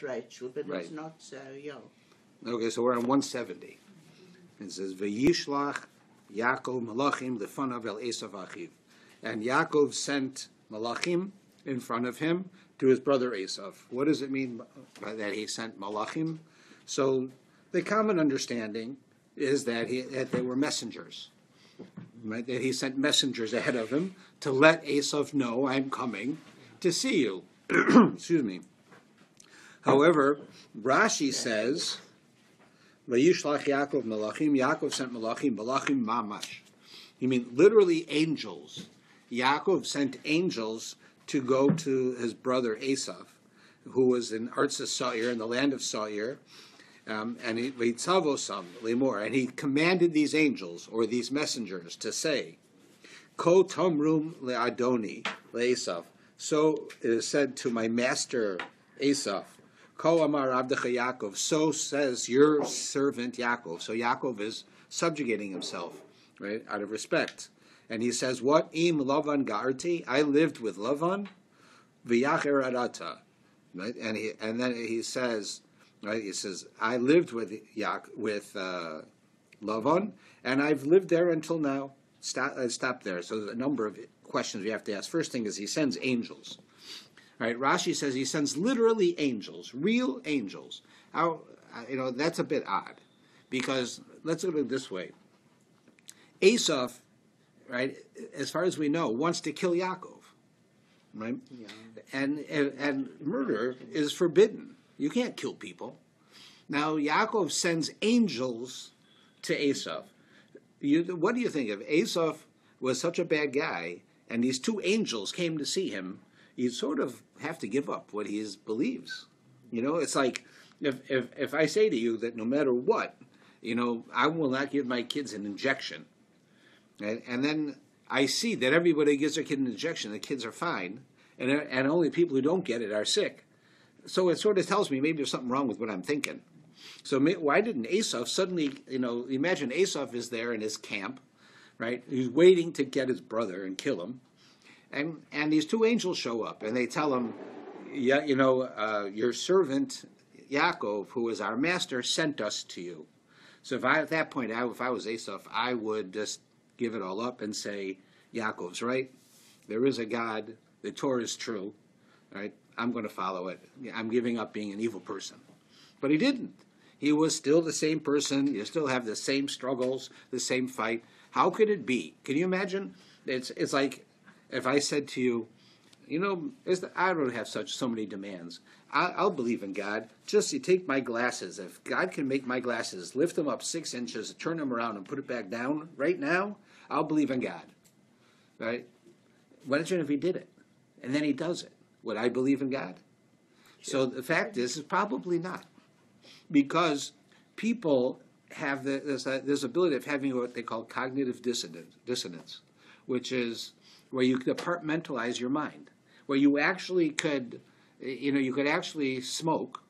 Rachel, but Right. it's not so young. Okay, so we're on 170. It says, Vayishlach Yaakov Malachim lefanav el Esav achiv. And Yaakov sent Malachim in front of him to his brother Esav. What does it mean by that he sent Malachim? So the common understanding is that they were messengers. Right? That he sent messengers ahead of him to let Esav know, I'm coming to see you. Excuse me. However, Rashi says, Vayishlach Yaakov Malachim, Yaakov sent Malachim, Malachim mamash. You mean literally angels. Yaakov sent angels to go to his brother Esav, who was in Artsa Sa'ir, in the land of Sa'ir, and he commanded these angels, or these messengers, to say, Ko tomrum le'adoni le'Esav. So it is said to my master Esav, Ko amar abdecha Yaakov, so says your servant Yaakov. So Yaakov is subjugating himself, right, out of respect. And he says, what? Im Lavan ga'arti, I lived with Lavan, v'yacher arata. Right? And then he says, right, he says, I lived with Lavan, and I've lived there until now. Stop there. So there's a number of questions we have to ask. First thing is he sends angels. Right, Rashi says he sends literally angels, real angels. That's a bit odd, because let's look at it this way. Esav, right, as far as we know, wants to kill Yaakov, right? Yeah. And murder is forbidden. You can't kill people. Now Yaakov sends angels to Esav. What do you think? If Esav was such a bad guy, and these two angels came to see him, you sort of have to give up what he believes. It's like if I say to you that no matter what, I will not give my kids an injection, right? And then I see that everybody gives their kid an injection, the kids are fine, and only people who don't get it are sick. So it sort of tells me maybe there's something wrong with what I'm thinking. So why didn't Esav suddenly, imagine Esav is there in his camp, right? He's waiting to get his brother and kill him. And these two angels show up, and they tell him, your servant Yaakov, who is our master, sent us to you. So at that point, if I was Esav, I would just give it all up and say, Yaakov's right. There is a God. The Torah is true. Right? I'm going to follow it. I'm giving up being an evil person. But he didn't. He was still the same person. You still have the same struggles, the same fight. How could it be? Can you imagine? It's like, if I said to you, I don't have so many demands. I'll believe in God. Just you take my glasses. If God can make my glasses, lift them up 6 inches, turn them around, and put it back down right now, I'll believe in God. Right? What if he did it? And then he does it. Would I believe in God? So the fact is probably not. Because people have this ability of having what they call cognitive dissonance, which is where you compartmentalize your mind, where you actually could, you could actually smoke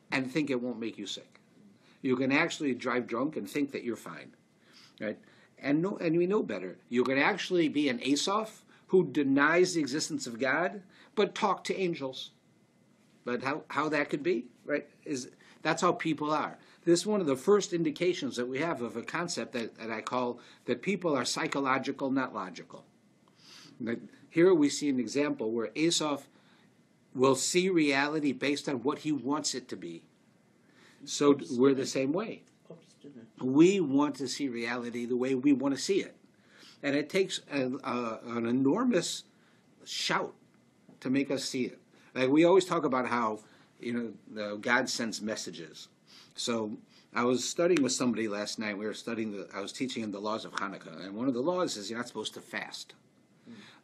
and think it won't make you sick. You can actually drive drunk and think that you're fine, right? And we know better. You can actually be an Esav who denies the existence of God, but talk to angels. But how that could be, right? That's how people are. This is one of the first indications that we have of a concept that I call that people are psychological, not logical. Here we see an example where Esav will see reality based on what he wants it to be. So we're the same way. We want to see reality the way we want to see it. And it takes an enormous shout to make us see it. Like we always talk about how, God sends messages. So I was studying with somebody last night. I was teaching him the laws of Hanukkah. And one of the laws is you're not supposed to fast.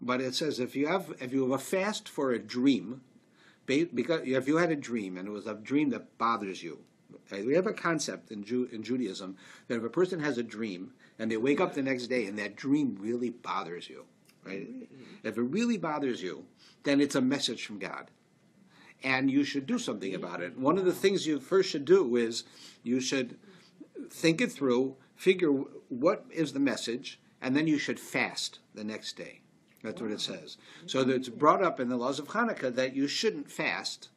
But it says if you have a fast for a dream, because if you had a dream and it was a dream that bothers you, okay, we have a concept in Judaism that if a person has a dream and they wake up the next day and that dream really bothers you, right? If it really bothers you, then it's a message from God, and you should do something about it. One of the things you first should do is you should think it through, figure what is the message, and then you should fast the next day. That's what it says. So it's brought up in the laws of Hanukkah that you shouldn't fast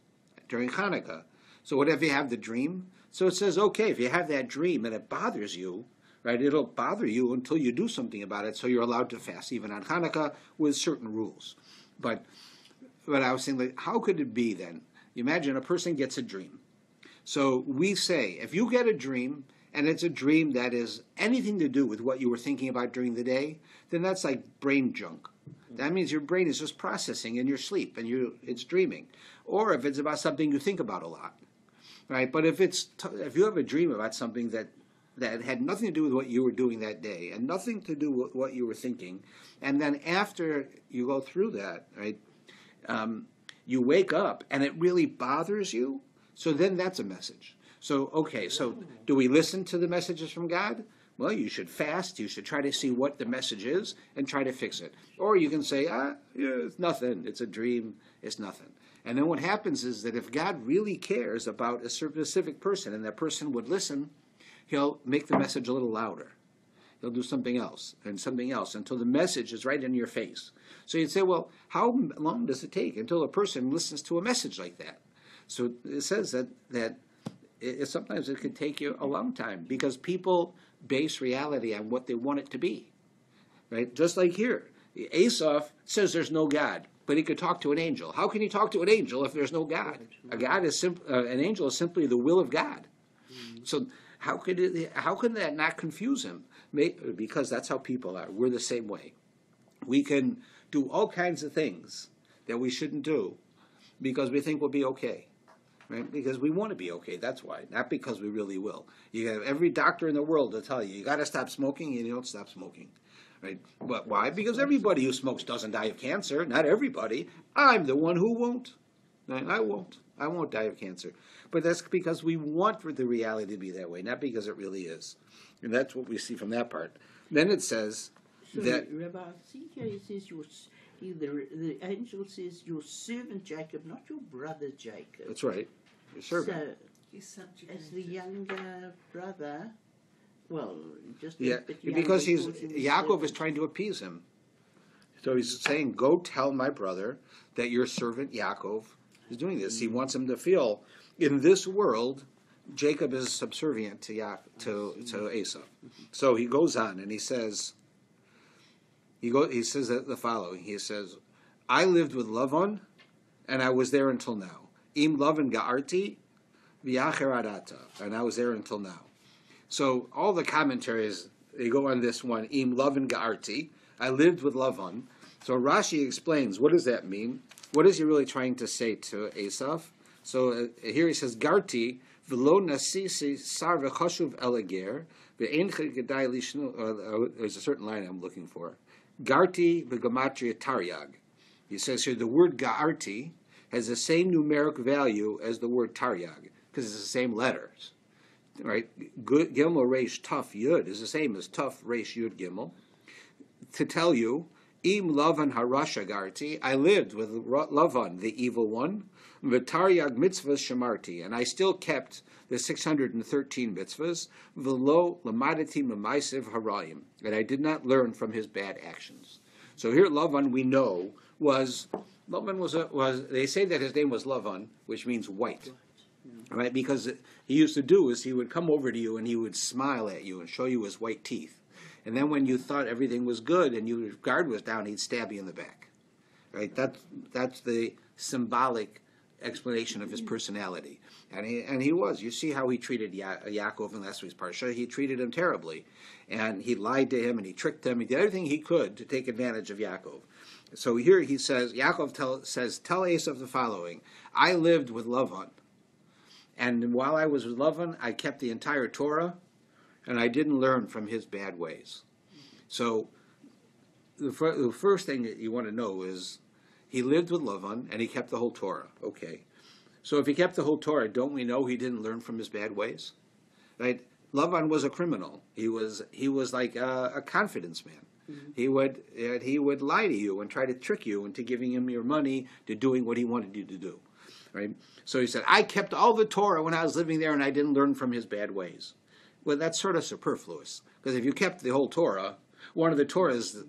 during Hanukkah. So what if you have the dream? So it says, okay, if you have that dream and it bothers you, right, it'll bother you until you do something about it. So you're allowed to fast even on Hanukkah with certain rules. But I was saying, like, how could it be then? You imagine a person gets a dream. So we say, if you get a dream, and it's a dream that is anything to do with what you were thinking about during the day, then that's like brain junk. That means your brain is just processing in your sleep, and it's dreaming. Or if it's about something you think about a lot, right? But if you have a dream about something that had nothing to do with what you were doing that day, and nothing to do with what you were thinking, and then after you go through that, right, you wake up and it really bothers you, so then that's a message. So, okay, so do we listen to the messages from God? Well, you should fast. You should try to see what the message is and try to fix it. Or you can say, yeah, it's nothing. It's a dream. It's nothing. And then what happens is that if God really cares about a specific person and that person would listen, he'll make the message a little louder. He'll do something else and something else until the message is right in your face. So you'd say, well, how long does it take until a person listens to a message like that? So it says that sometimes it could take you a long time because people base reality on what they want it to be, right? Just like here, Asaph says there's no God, but he could talk to an angel. How can he talk to an angel if there's no God? An angel is simply the will of God. So how could that not confuse him? Because that's how people are. We're the same way. We can do all kinds of things that we shouldn't do because we think we'll be okay. Right? Because we want to be okay, that's why. Not because we really will. You have every doctor in the world to tell you got to stop smoking, and you don't stop smoking. Right? But why? Because everybody who smokes doesn't die of cancer. Not everybody. I'm the one who won't. I won't. I won't die of cancer. But that's because we want for the reality to be that way, not because it really is. And that's what we see from that part. Then it says that... Rabbi, see here it says the angel says your servant Jacob, not your brother Jacob. That's right. Your servant. So, as the younger brother, well, just because Yaakov is trying to appease him. So he's saying, go tell my brother that your servant Yaakov is doing this. He wants him to feel, in this world, Jacob is subservient to Esau. So he goes on and he says... He says the following. He says, I lived with Lavan, and I was there until now. Im Lavan ga'arti v'yacheradata, and I was there until now. So all the commentaries, they go on this one, Im Lavan ga'arti, I lived with Lavan. So Rashi explains, what does that mean? What is he really trying to say to Asaph? So here he says, Garti v'lo nasisi sar v'choshuv elager v'ein gedai lishnu, there's a certain line I'm looking for. Garti v'gematria taryag. He says here the word Garti has the same numeric value as the word taryag because it's the same letters, right? Gimel Reish Tuf Yud is the same as Tuf Reish Yud Gimel. To tell you, Im Lavan Harasha Garti, I lived with Lavan, the evil one, v'taryag mitzvahs shamarti, and I still kept the 613 mitzvahs, v'lo lamadati memaisiv harayim, and I did not learn from his bad actions. So here Lavan we know was they say that his name was Lavan, which means white, right? Because he used to do is he would come over to you and he would smile at you and show you his white teeth. And then when you thought everything was good and your guard was down, he'd stab you in the back. Right? That's the symbolic explanation of his personality. And he was. You see how he treated Yaakov in last week's parsha. He treated him terribly. And he lied to him and he tricked him. He did everything he could to take advantage of Yaakov. So here he says, Yaakov says, tell Esau the following, I lived with Lavan. And while I was with Lavan, I kept the entire Torah, and I didn't learn from his bad ways. So the first thing that you want to know is he lived with Lavan and he kept the whole Torah. Okay. So if he kept the whole Torah, don't we know he didn't learn from his bad ways? Right? Lavan was a criminal. He was like a confidence man. Mm-hmm. He would lie to you and try to trick you into giving him your money, to doing what he wanted you to do. Right? So he said, I kept all the Torah when I was living there and I didn't learn from his bad ways. Well, that's sort of superfluous, because if you kept the whole Torah, part of the Torah is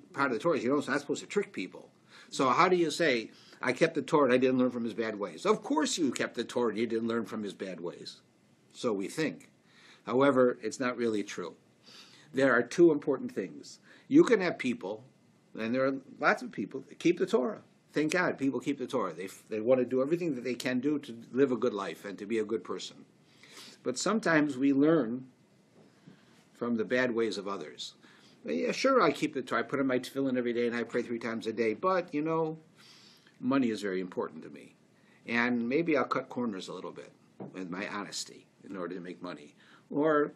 you're not supposed to trick people. So how do you say, I kept the Torah and I didn't learn from his bad ways. Of course you kept the Torah and you didn't learn from his bad ways. So we think. However, it's not really true. There are two important things. You can have people, and there are lots of people, that keep the Torah. Thank God people keep the Torah. They want to do everything that they can do to live a good life and to be a good person. But sometimes we learn from the bad ways of others. Yeah, sure, I keep the Torah. I put on my tefillin every day and I pray 3 times a day. But, money is very important to me. And maybe I'll cut corners a little bit with my honesty in order to make money. Or,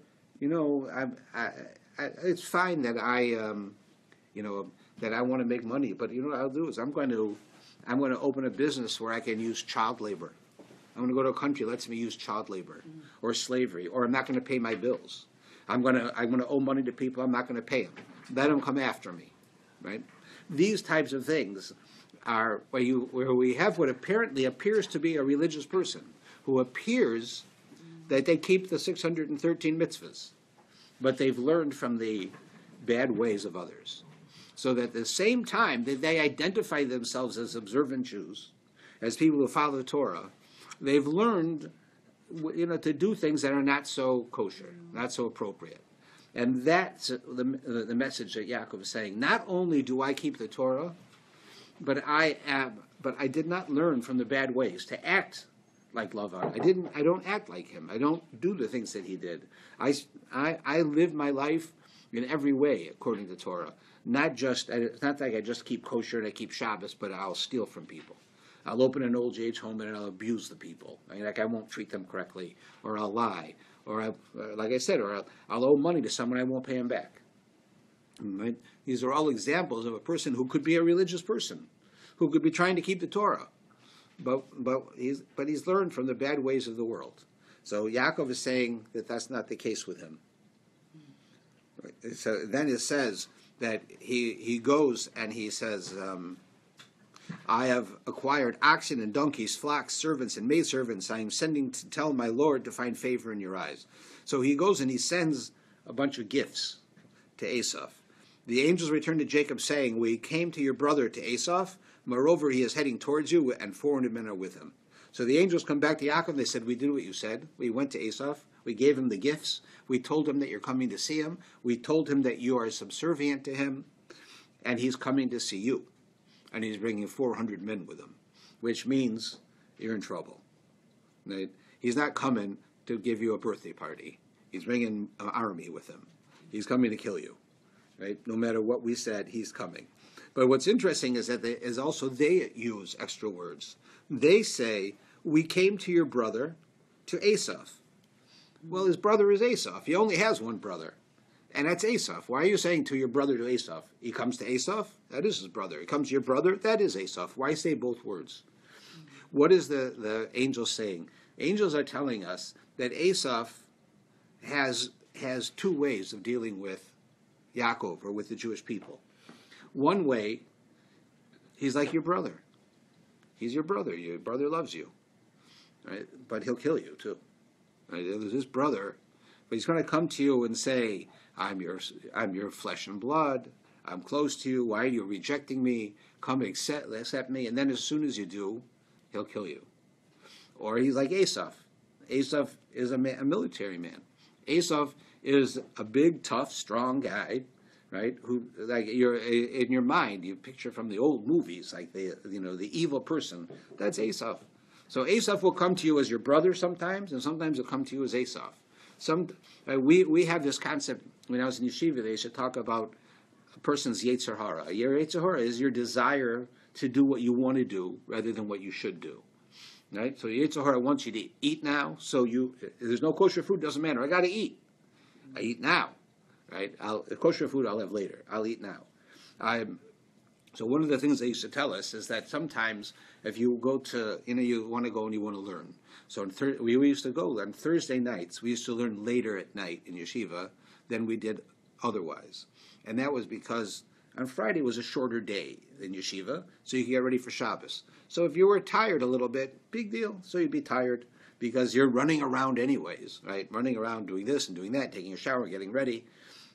it's fine that that I want to make money. But what I'll do is I'm going to open a business where I can use child labor. I'm going to go to a country that lets me use child labor or slavery, or I'm not going to pay my bills. I'm going to owe money to people. I'm not going to pay them. Let them come after me, right? These types of things are where we have what apparently appears to be a religious person who appears that they keep the 613 mitzvahs, but they've learned from the bad ways of others. So that at the same time that they identify themselves as observant Jews, as people who follow the Torah, they've learned, to do things that are not so kosher, not so appropriate. And that's the message that Yaakov is saying. Not only do I keep the Torah, but I did not learn from the bad ways to act like Lavan. I don't act like him. I don't do the things that he did. I live my life in every way according to Torah. It's not like I just keep kosher and I keep Shabbos, but I'll steal from people. I'll open an old age home and I'll abuse the people. I won't treat them correctly, or I'll lie, or I'll owe money to someone I won't pay him back. Right? These are all examples of a person who could be a religious person, who could be trying to keep the Torah, but he's learned from the bad ways of the world. So Yaakov is saying that that's not the case with him. Right? So then it says that he goes and he says, I have acquired oxen and donkeys, flocks, servants, and maidservants. I am sending to tell my Lord to find favor in your eyes. So he goes and he sends a bunch of gifts to Esau. The angels returned to Jacob, saying, we came to your brother, to Esau. Moreover, he is heading towards you, and 400 men are with him. So the angels come back to Yaakov, and they said, we did what you said. We went to Esau. We gave him the gifts. We told him that you're coming to see him. We told him that you are subservient to him, and he's coming to see you. And he's bringing 400 men with him, which means you're in trouble. Right? He's not coming to give you a birthday party. He's bringing an army with him. He's coming to kill you. Right? No matter what we said, he's coming. But what's interesting is that they use extra words. They say, we came to your brother, to Esau. Well, his brother is Esau. He only has one brother. And that's Esau. Why are you saying to your brother, to Esau? He comes to Esau? That is his brother. He comes to your brother? That is Esau. Why say both words? What is the angel saying? Angels are telling us that Esau has 2 ways of dealing with Yaakov, or with the Jewish people. One way, he's like your brother. He's your brother. Your brother loves you. Right? But he'll kill you too. Right? There's his brother, but he's going to come to you and say, I'm your flesh and blood. I'm close to you. Why are you rejecting me? Come accept me. And then as soon as you do, he'll kill you. Or he's like Esau. Esau is a military man. Esau is a big, tough, strong guy, right? Who, like, you're in your mind, you picture from the old movies, like the evil person. That's Esau. So Esau will come to you as your brother sometimes, and sometimes he'll come to you as Esau. We have this concept. When I was in yeshiva, they used to talk about a person's yetzer hara. Your yetzer hara is your desire to do what you want to do rather than what you should do. Right? So your yetzer hara wants you to eat now. So there's no kosher food, doesn't matter. I got to eat. I eat now. Right? The kosher food I'll have later. I'll eat now. So one of the things they used to tell us is that sometimes if you go to, you want to go and you want to learn. So we used to go on Thursday nights. We used to learn later at night in yeshiva than we did otherwise. And that was because on Friday was a shorter day in yeshiva, so you could get ready for Shabbos. So if you were tired a little bit, big deal. So you'd be tired because you're running around anyways, right? Running around doing this and doing that, taking a shower, getting ready.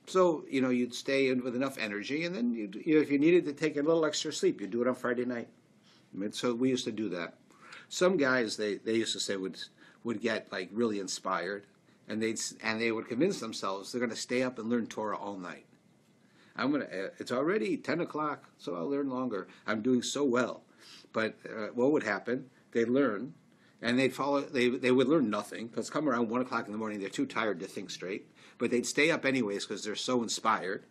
So, you'd stay in with enough energy, and then if you needed to take a little extra sleep, you'd do it on Friday night. I mean, so we used to do that. Some guys, they used to say, would get like really inspired, and they would convince themselves they're going to stay up and learn Torah all night. It's already 10 o'clock, so I'll learn longer. I'm doing so well. But what would happen? They'd learn, and they would learn nothing, because come around 1 o'clock in the morning, they're too tired to think straight. But they'd stay up anyways because they're so inspired.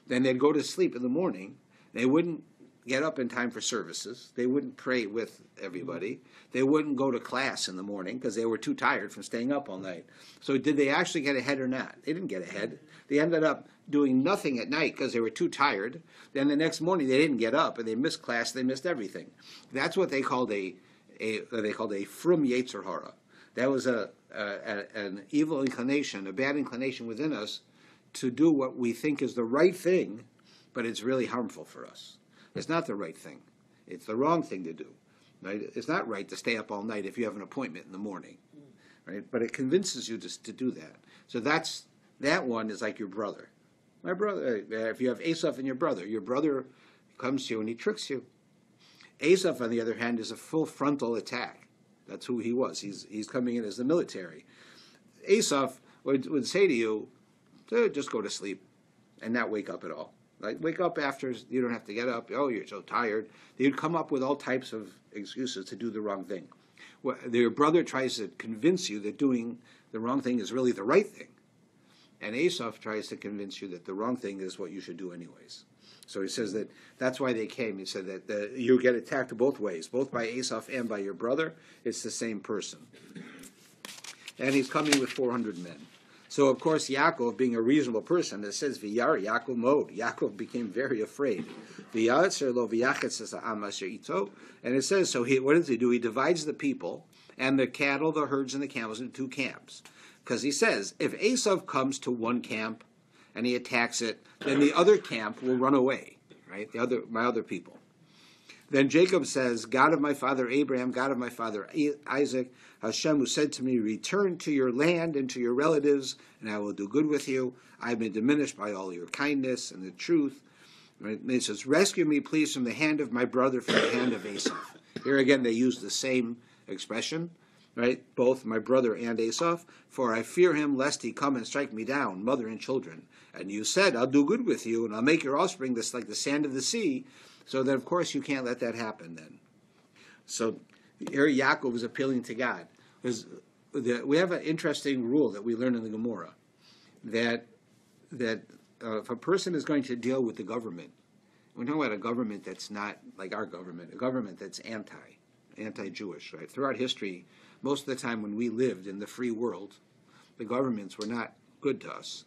Then they'd go to sleep in the morning. They wouldn't get up in time for services. They wouldn't pray with everybody. They wouldn't go to class in the morning because they were too tired from staying up all night. So did they actually get ahead or not? They didn't get ahead. They ended up doing nothing at night because they were too tired. Then the next morning they didn't get up and they missed class. They missed everything. That's what they called a frum yetzer hara. That was an evil inclination, a bad inclination within us to do what we think is the right thing, but it's really harmful for us. It's not the right thing. It's the wrong thing to do. Right? It's not right to stay up all night if you have an appointment in the morning. Right? But it convinces you to do that. So that one is like your brother. My brother, if you have Asaph and your brother comes to you and he tricks you. Asaph, on the other hand, is a full frontal attack. That's who he was. He's coming in as the military. Asaph would say to you, just go to sleep and not wake up at all. Like, wake up after, you don't have to get up. Oh, you're so tired. They'd come up with all types of excuses to do the wrong thing. Your brother tries to convince you that doing the wrong thing is really the right thing. And Asaph tries to convince you that the wrong thing is what you should do anyways. So he says that's why they came. He said that you get attacked both ways, both by Asaph and by your brother. It's the same person. And he's coming with 400 men. So, of course, Yaakov, being a reasonable person, it says, V'yar Yaakov mod. Yaakov became very afraid. V'yatzer lo v'yachetz es ha'am asher ito. And it says, so what does he do? He divides the people and the cattle, the herds, and the camels into two camps. Because he says, if Esau comes to one camp and he attacks it, then the other camp will run away, right? My other people. Then Jacob says, God of my father Abraham, God of my father Isaac, Hashem, who said to me, return to your land and to your relatives, and I will do good with you. I've been diminished by all your kindness and the truth. Right? And he says, rescue me, please, from the hand of my brother, from the hand of Esau. Here again, they use the same expression, right? Both my brother and Esau. For I fear him, lest he come and strike me down, mother and children. And you said, I'll do good with you, and I'll make your offspring this like the sand of the sea. So then, of course, you can't let that happen then. So here Yaakov is appealing to God. We have an interesting rule that we learn in the Gemara, that if a person is going to deal with the government, we're talking about a government that's not like our government, a government that's anti-Jewish, right? Throughout history, most of the time when we lived in the free world, the governments were not good to us.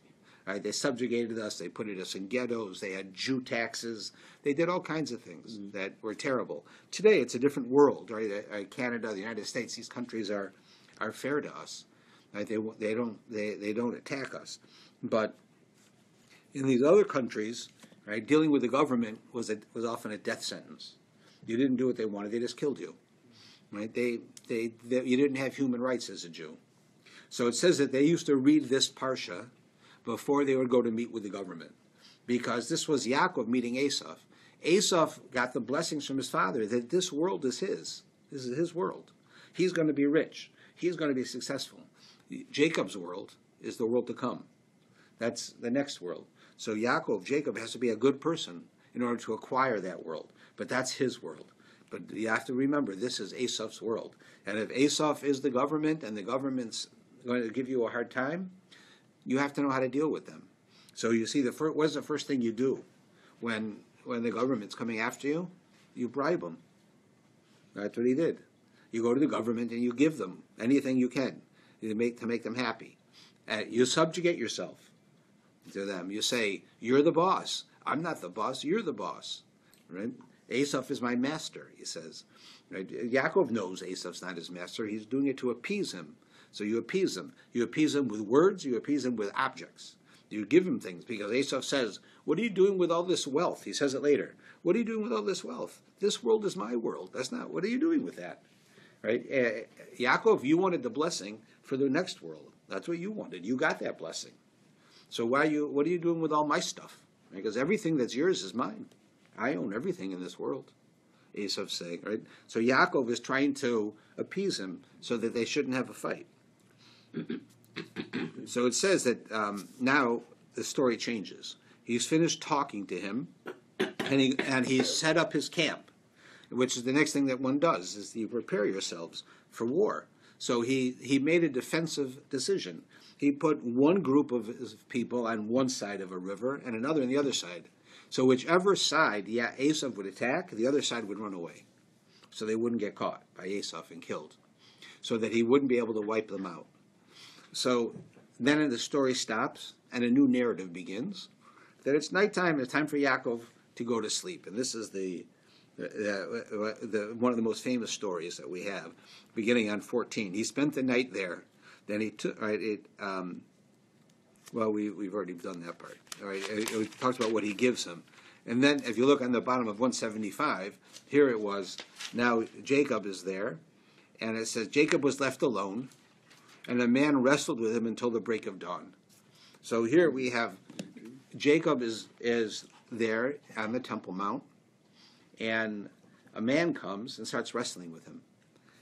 Right? They subjugated us, they put us in ghettos, they had Jew taxes, they did all kinds of things that were terrible. Today it's a different world, right? Canada, the United States, these countries are fair to us. Right? They don't attack us. But in these other countries, right, dealing with the government was often a death sentence. You didn't do what they wanted, they just killed you. Right? You didn't have human rights as a Jew. So it says that they used to read this parsha before they would go to meet with the government. Because this was Yaakov meeting Esau. Esau got the blessings from his father that this world is his. This is his world. He's going to be rich. He's going to be successful. Jacob's world is the world to come. That's the next world. So Jacob has to be a good person in order to acquire that world. But that's his world. But you have to remember, this is Esau's world. And if Esau is the government and the government's going to give you a hard time, you have to know how to deal with them. So you see, what's the first thing you do when the government's coming after you? You bribe them. That's what he did. You go to the government and you give them anything you can to make them happy. You subjugate yourself to them. You say, you're the boss. I'm not the boss. You're the boss. Right? Esau is my master, he says. Right? Yaakov knows Esau's not his master. He's doing it to appease him. So you appease him. You appease him with words. You appease him with objects. You give him things because Esau says, what are you doing with all this wealth? He says it later. What are you doing with all this wealth? This world is my world. That's not. What are you doing with that? Right? Yaakov, you wanted the blessing for the next world. That's what you wanted. You got that blessing. So what are you doing with all my stuff? Because everything that's yours is mine. I own everything in this world. Esau's saying, right? So Yaakov is trying to appease him so that they shouldn't have a fight. So it says that now the story changes. He's finished talking to him, and he set up his camp, which is the next thing that one does, is you prepare yourselves for war. So he made a defensive decision. He put one group of his people on one side of a river and another on the other side. So whichever side Esau would attack, the other side would run away. So they wouldn't get caught by Esau and killed. So that he wouldn't be able to wipe them out. So then the story stops and a new narrative begins. That it's nighttime, it's time for Yaakov to go to sleep. And this is one of the most famous stories that we have, beginning on 14. He spent the night there. Then he took, we've already done that part. All right, it talks about what he gives him. And then if you look on the bottom of 175, here it was, now Jacob is there, and it says, Jacob was left alone, and a man wrestled with him until the break of dawn. So here we have, Jacob is there on the Temple Mount, and a man comes and starts wrestling with him.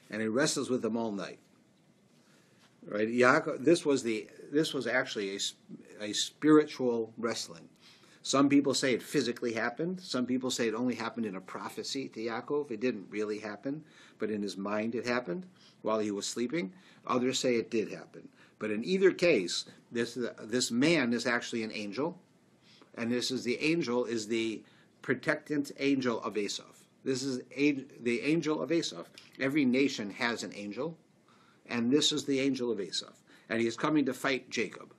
And he wrestles with him all night. Right, Yaakov, this was actually a spiritual wrestling. Some people say it physically happened. Some people say it only happened in a prophecy to Yaakov. It didn't really happen, but in his mind it happened while he was sleeping. Others say it did happen. But in either case, this man is actually an angel, and the angel is the protectant angel of Esau. This is the angel of Esau. Every nation has an angel. And this is the angel of Esau. And he is coming to fight Jacob.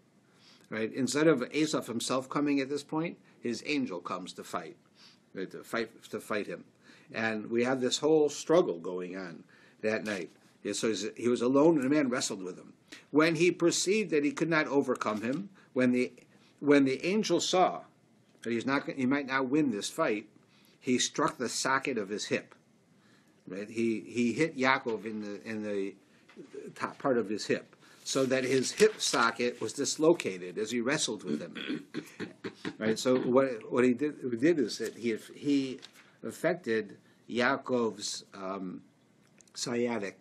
Right? Instead of Esau himself coming at this point, his angel comes to fight. Right? To fight him. And we have this whole struggle going on that night. So he was alone and a man wrestled with him. When he perceived that he could not overcome him, when the angel saw that he might not win this fight, he struck the socket of his hip. Right? He hit Yaakov in the top part of his hip, so that his hip socket was dislocated as he wrestled with him. Right. So what he did is that he affected Yaakov's sciatic.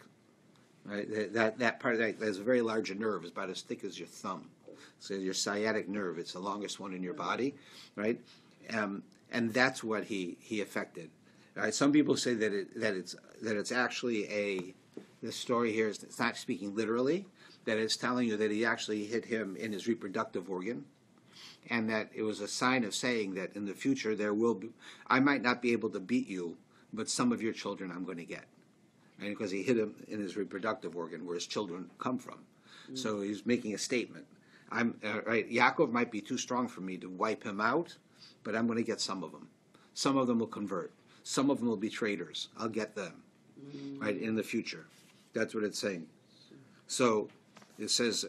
Right. That part that's a very large nerve. It's about as thick as your thumb. So your sciatic nerve. It's the longest one in your body. Right. And that's what he affected. Right. Some people say that it's actually this story here is it's not speaking literally, that it's telling you that he actually hit him in his reproductive organ, and that it was a sign of saying that in the future I might not be able to beat you, but some of your children I'm going to get. And because he hit him in his reproductive organ where his children come from. Mm. So he's making a statement. Yaakov might be too strong for me to wipe him out, but I'm going to get some of them. Some of them will convert. Some of them will be traitors. I'll get them, right, in the future. That's what it's saying. So it says,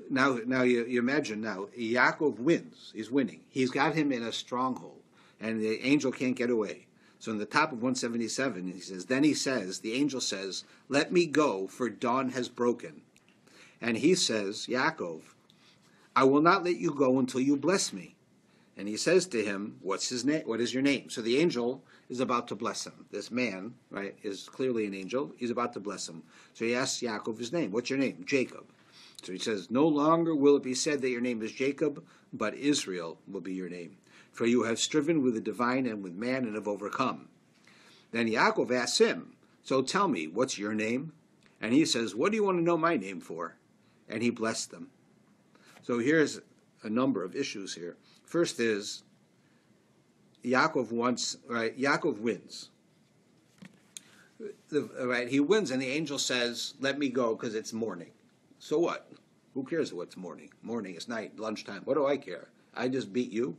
now you imagine now, Yaakov wins. He's winning. He's got him in a stronghold, and the angel can't get away. So in the top of 177, the angel says, let me go, for dawn has broken. And he says, Yaakov, I will not let you go until you bless me. And he says to him, what's his name? What is your name? So the angel is about to bless him. This man, right, is clearly an angel. He's about to bless him. So he asks Yaakov his name. What's your name? Jacob. So he says, no longer will it be said that your name is Jacob, but Israel will be your name. For you have striven with the divine and with man and have overcome. Then Yaakov asks him, so tell me, what's your name? And he says, what do you want to know my name for? And he blessed them. So here's a number of issues here. First is, Yaakov wins. He wins, and the angel says, let me go because it's morning. So what? Who cares what's morning? Morning is night, lunchtime. What do I care? I just beat you.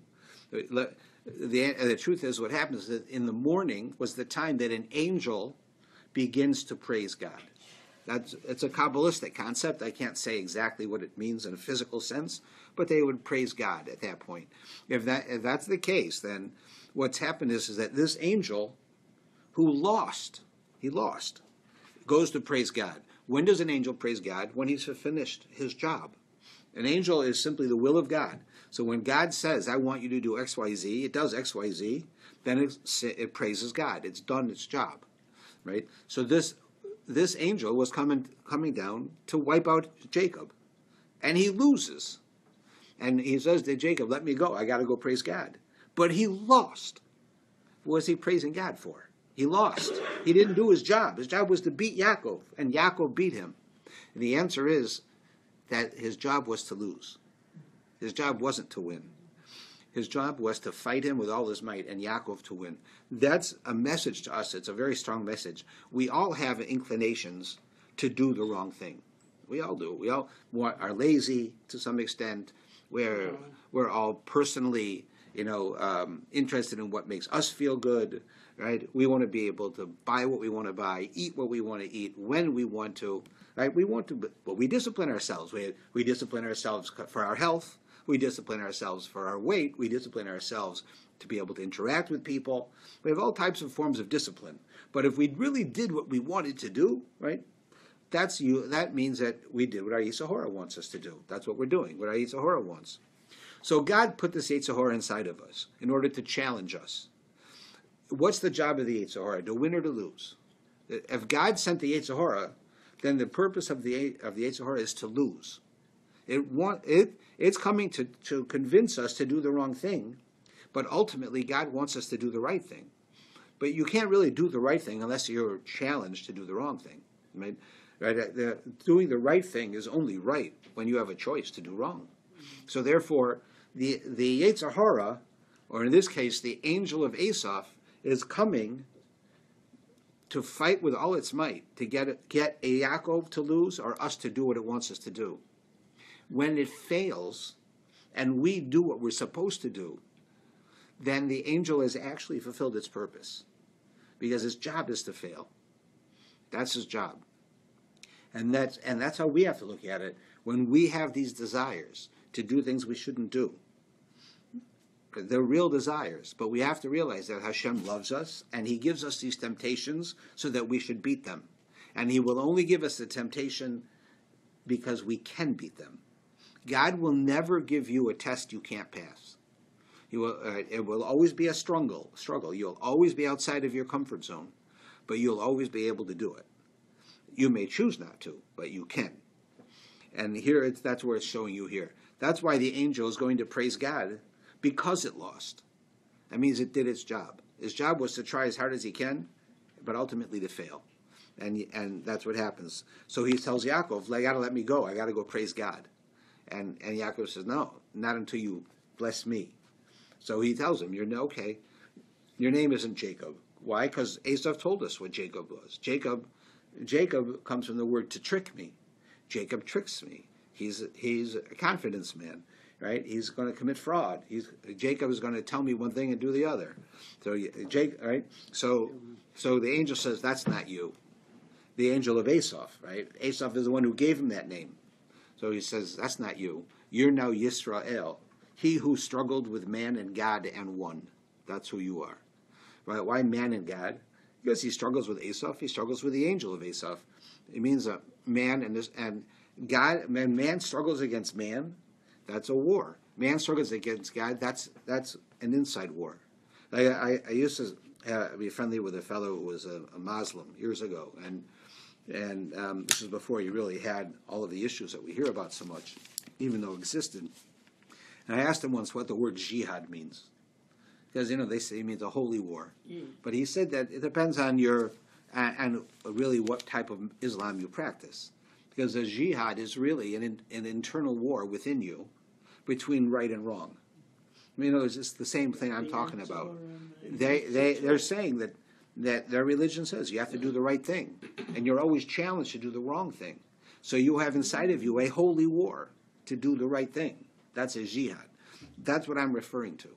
The truth is, what happens is that in the morning was the time that an angel begins to praise God. It's a Kabbalistic concept. I can't say exactly what it means in a physical sense, but they would praise God at that point. If that's the case, then what's happened is that this angel who lost, goes to praise God. When does an angel praise God? When he's finished his job. An angel is simply the will of God. So when God says, I want you to do X, Y, Z, it does X, Y, Z, then it praises God. It's done its job, right? So this angel was coming down to wipe out Jacob, and he loses. And he says to Jacob, let me go. I got to go praise God. But he lost. What was he praising God for? He lost. He didn't do his job. His job was to beat Yaakov, and Yaakov beat him. And the answer is that his job was to lose. His job wasn't to win. His job was to fight him with all his might and Yaakov to win. That's a message to us. It's a very strong message. We all have inclinations to do the wrong thing. We all do. We all are lazy to some extent. We're all personally, interested in what makes us feel good, right? We want to be able to buy what we want to buy, eat what we want to eat, when we want to, right? We want to, but we discipline ourselves. We discipline ourselves for our health. We discipline ourselves for our weight. We discipline ourselves to be able to interact with people. We have all types of forms of discipline. But if we really did what we wanted to do, right, that means that we did what our Yetzer Hara wants us to do. That's what we're doing, what our Yetzer Hara wants. So God put this Yetzer Hara inside of us in order to challenge us. What's the job of the Yetzer Hara? To win or to lose? If God sent the Yetzer Hara, then the purpose of the Yetzer Hara is to lose. It's coming to convince us to do the wrong thing, but ultimately God wants us to do the right thing. But you can't really do the right thing unless you're challenged to do the wrong thing. Right? Doing the right thing is only right when you have a choice to do wrong. So therefore, the Yetzer Hara, or in this case, the angel of Asaph, is coming to fight with all its might to get a Yaakov to lose or us to do what it wants us to do. When it fails, and we do what we're supposed to do, then the angel has actually fulfilled its purpose, because his job is to fail. That's his job. And that's how we have to look at it when we have these desires to do things we shouldn't do. They're real desires, but we have to realize that Hashem loves us, and he gives us these temptations so that we should beat them. And he will only give us the temptation because we can beat them. God will never give you a test you can't pass. It will always be a struggle. You'll always be outside of your comfort zone, but you'll always be able to do it. You may choose not to, but you can. And here, that's where it's showing you here. That's why the angel is going to praise God, because it lost. That means it did its job. His job was to try as hard as he can, but ultimately to fail. And that's what happens. So he tells Yaakov, you got to let me go. I got to go praise God. And Yaakov says, no, not until you bless me. So he tells him, okay, your name isn't Jacob. Why? Because Esau told us what Jacob was. Jacob comes from the word to trick me. Jacob tricks me. He's a confidence man, right? He's going to commit fraud. Jacob is going to tell me one thing and do the other. So right? So the angel says, that's not you. The angel of Asaph, right? Asaph is the one who gave him that name. So he says, that's not you. You're now Yisrael, he who struggled with man and God and won. That's who you are. Right? Why man and God? Because he struggles with Asaph. He struggles with the angel of Asaph. It means a man and God. Man struggles against man. That's a war. Man struggles against God. That's an inside war. I used to be friendly with a fellow who was a Muslim years ago, and this was before you really had all of the issues that we hear about so much, even though existed. And I asked him once what the word jihad means. Because, they say it means a holy war. Mm. But he said that it depends on and really what type of Islam you practice. Because a jihad is really an internal war within you between right and wrong. It's just the same thing I'm talking about. They're saying that their religion says you have to do the right thing. And you're always challenged to do the wrong thing. So you have inside of you a holy war to do the right thing. That's a jihad. That's what I'm referring to.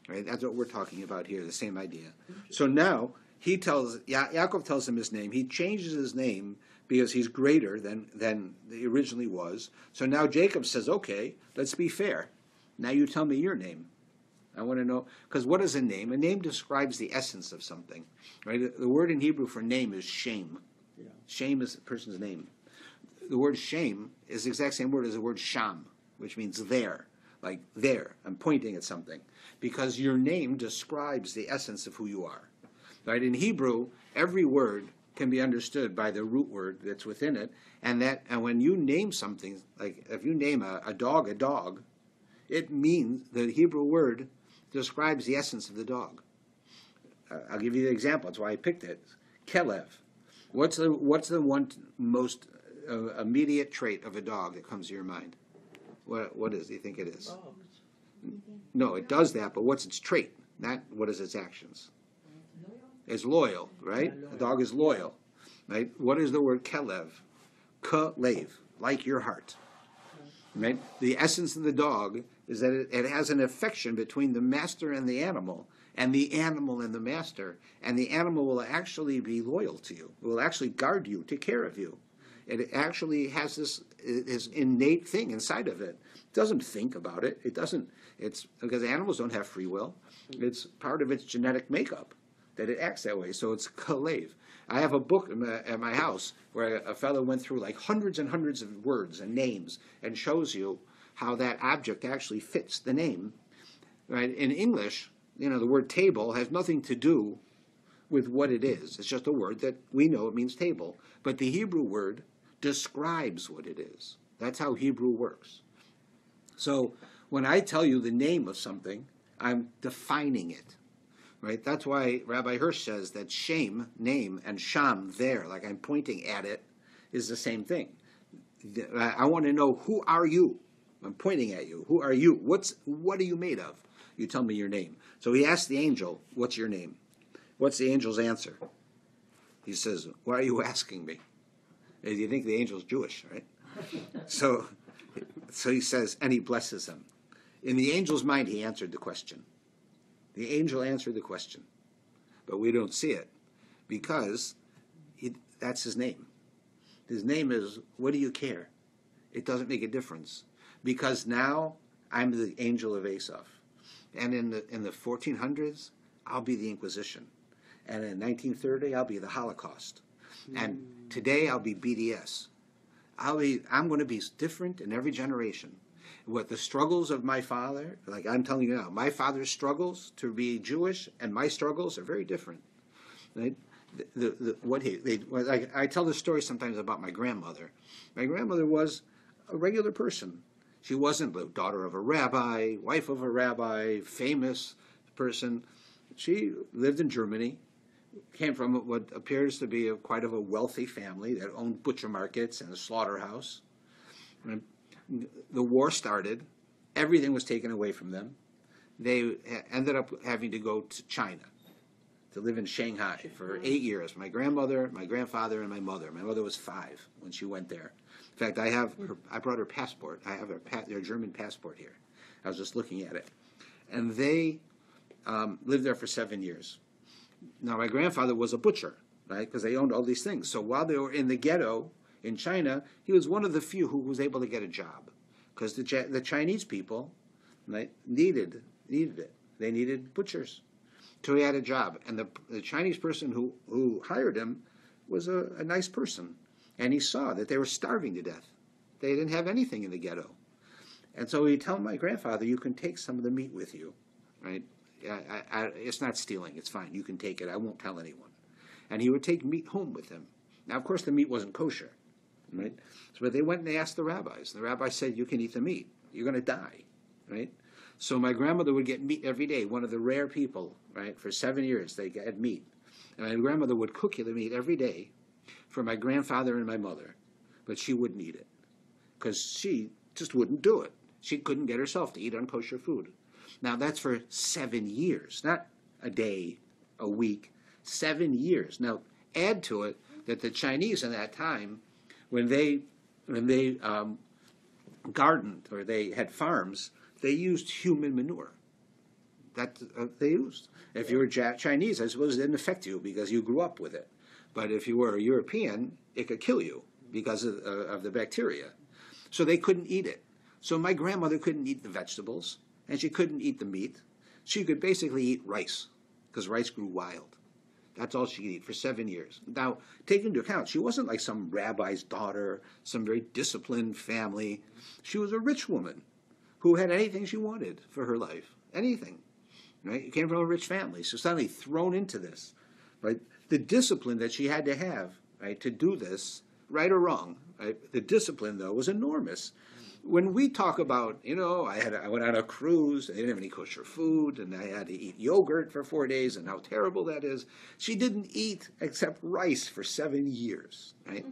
Right? That's what we're talking about here, the same idea. So now, Yaakov tells him his name. He changes his name because he's greater than he originally was. So now Jacob says, okay, let's be fair. Now you tell me your name. I want to know, because what is a name? A name describes the essence of something. Right? The word in Hebrew for name is shame. Yeah. Shame is a person's name. The word shame is the exact same word as the word sham. which means there, like there. I'm pointing at something. Because your name describes the essence of who you are. Right? In Hebrew, every word can be understood by the root word that's within it, and when you name something, like if you name a dog, it means the Hebrew word describes the essence of the dog. I'll give you the example. That's why I picked it. Kelev. What's the one most immediate trait of a dog that comes to your mind? What do you think it is? Dogs. No, it does that, but what's its trait? Not what is its actions. It's loyal, right? A dog is loyal, right? What is the word kelev? Kelev, like your heart, right? The essence of the dog is that it has an affection between the master and the animal and the master, and the animal will actually be loyal to you. It will actually guard you, take care of you. It actually has this innate thing inside of it. It doesn't think about it. It's because animals don't have free will. It's part of its genetic makeup that it acts that way. So it's kalev. I have a book at my house where a fellow went through like hundreds and hundreds of words and names and shows you how that object actually fits the name. Right? In English, the word table has nothing to do with what it is. It's just a word that we know it means table. But the Hebrew word describes what it is. That's how Hebrew works. So when I tell you the name of something, I'm defining it. Right? That's why Rabbi Hirsch says that shame, name, and sham, there, like I'm pointing at it, is the same thing. I want to know, who are you? I'm pointing at you. Who are you? What are you made of? You tell me your name. So he asked the angel, what's your name? What's the angel's answer? He says, why are you asking me? Do you think the angel's Jewish, right? So he says, and he blesses him. In the angel's mind, he answered the question. The angel answered the question. But we don't see it because that's his name. His name is, what do you care? It doesn't make a difference. Because now I'm the angel of Asaph. And in the 1400s, I'll be the Inquisition. And in 1930, I'll be the Holocaust. And today, I'll be BDS. I'm going to be different in every generation. What the struggles of my father, like I'm telling you now, my father's struggles to be Jewish and my struggles are very different. Right? I tell this story sometimes about my grandmother. My grandmother was a regular person. She wasn't the daughter of a rabbi, wife of a rabbi, famous person. She lived in Germany, came from what appears to be quite of a wealthy family that owned butcher markets and a slaughterhouse. And the war started. Everything was taken away from them. They ended up having to go to China to live in Shanghai for 8 years. My grandmother, my grandfather, and my mother. My mother was 5 when she went there. In fact, I brought her passport. I have their German passport here. I was just looking at it. And they lived there for 7 years. Now, my grandfather was a butcher, right, because they owned all these things. So while they were in the ghetto in China, he was one of the few who was able to get a job because the Chinese people, right, needed it. They needed butchers. So he had a job. And the Chinese person who hired him was a nice person. And he saw that they were starving to death. They didn't have anything in the ghetto. And so he told my grandfather, you can take some of the meat with you, right? It's not stealing. It's fine. You can take it. I won't tell anyone. And he would take meat home with him. Now, of course, the meat wasn't kosher, right? So they went and they asked the rabbis. The rabbi said, you can eat the meat. You're going to die, right? So my grandmother would get meat every day, one of the rare people, right? For 7 years, they had meat. And my grandmother would cook the meat every day for my grandfather and my mother. But she wouldn't eat it because she just wouldn't do it. She couldn't get herself to eat unkosher food. Now, that's for 7 years, not a day, a week, 7 years. Now, add to it that the Chinese in that time, when they gardened or they had farms, they used human manure. That they used. If you were Chinese, I suppose it didn't affect you because you grew up with it. But if you were a European, it could kill you because of the bacteria. So they couldn't eat it. So my grandmother couldn't eat the vegetables, and she couldn't eat the meat. She could basically eat rice, because rice grew wild. That's all she could eat for 7 years. Now, take into account, she wasn't like some rabbi's daughter, some very disciplined family. She was a rich woman. who had anything she wanted for her life, anything, right? You came from a rich family, so suddenly thrown into this, right? The discipline that she had to have, right, to do this, right or wrong, right? The discipline, though, was enormous. When we talk about, I went on a cruise, they didn't have any kosher food, and I had to eat yogurt for 4 days, and how terrible that is. She didn't eat except rice for 7 years, right?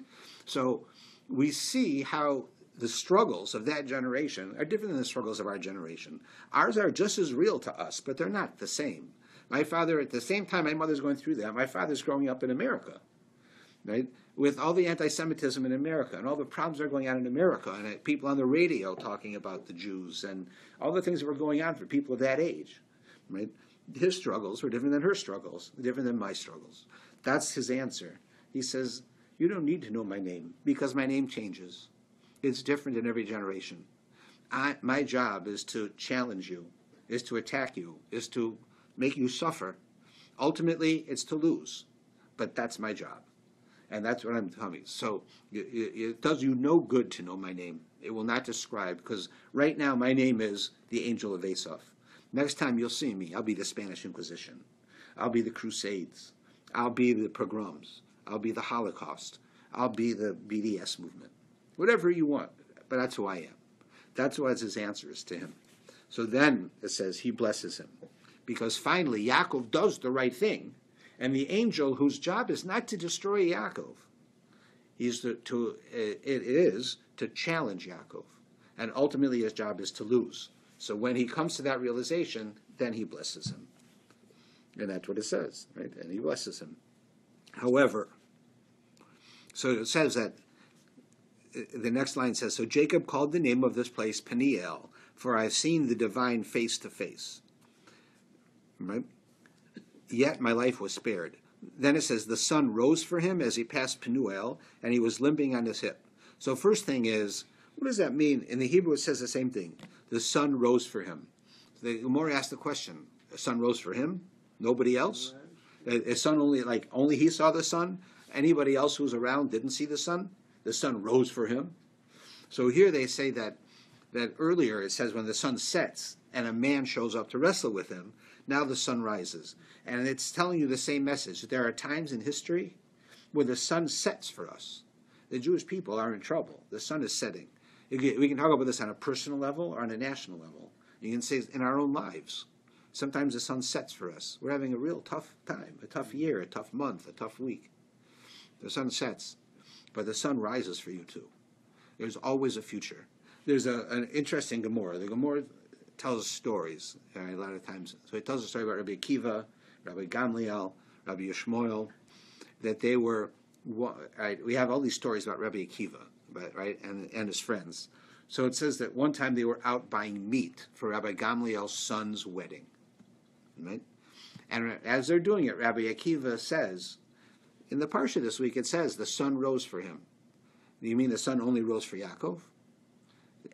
So we see how the struggles of that generation are different than the struggles of our generation. Ours are just as real to us, but they're not the same. My father, at the same time my mother's going through that, my father's growing up in America, right? With all the anti-Semitism in America and all the problems that are going on in America, and people on the radio talking about the Jews and all the things that were going on for people of that age, right? His struggles were different than her struggles, different than my struggles. That's his answer. He says, you don't need to know my name because my name changes. It's different in every generation. My job is to challenge you, is to attack you, is to make you suffer. Ultimately, it's to lose. But that's my job. And that's what I'm telling you. So it does you no good to know my name. It will not describe, because right now my name is the Angel of Asaph. Next time you'll see me, I'll be the Spanish Inquisition. I'll be the Crusades. I'll be the pogroms. I'll be the Holocaust. I'll be the BDS movement. Whatever you want, but that's who I am. That's what his answer is to him. So then it says he blesses him, because finally Yaakov does the right thing, and the angel whose job is not to destroy Yaakov, it is to challenge Yaakov, and ultimately his job is to lose. So when he comes to that realization, then he blesses him, and that's what it says, right? And he blesses him. However, so it says that. The next line says, so Jacob called the name of this place Peniel, for I have seen the divine face to face. Right? Yet my life was spared. Then it says, the sun rose for him as he passed Penuel, and he was limping on his hip. So first thing is, what does that mean? In the Hebrew it says the same thing. The sun rose for him. The Gemara asked the question, the sun rose for him? Nobody else? The sun only he saw the sun? Anybody else who was around didn't see the sun? The sun rose for him. So here they say that earlier it says when the sun sets and a man shows up to wrestle with him, now the sun rises. And it's telling you the same message. There are times in history where the sun sets for us. The Jewish people are in trouble. The sun is setting. We can talk about this on a personal level or on a national level. You can say in our own lives. Sometimes the sun sets for us. We're having a real tough time, a tough year, a tough month, a tough week. The sun sets. But the sun rises for you too. There's always a future. There's an interesting Gemara. The Gemara tells stories a lot of times. So it tells a story about Rabbi Akiva, Rabbi Gamliel, Rabbi Yishmael, that they were, right, we have all these stories about Rabbi Akiva, right, and his friends. So it says that one time they were out buying meat for Rabbi Gamliel's son's wedding. Right? And as they're doing it, Rabbi Akiva says, in the Parsha this week, it says the sun rose for him. Do you mean the sun only rose for Yaakov?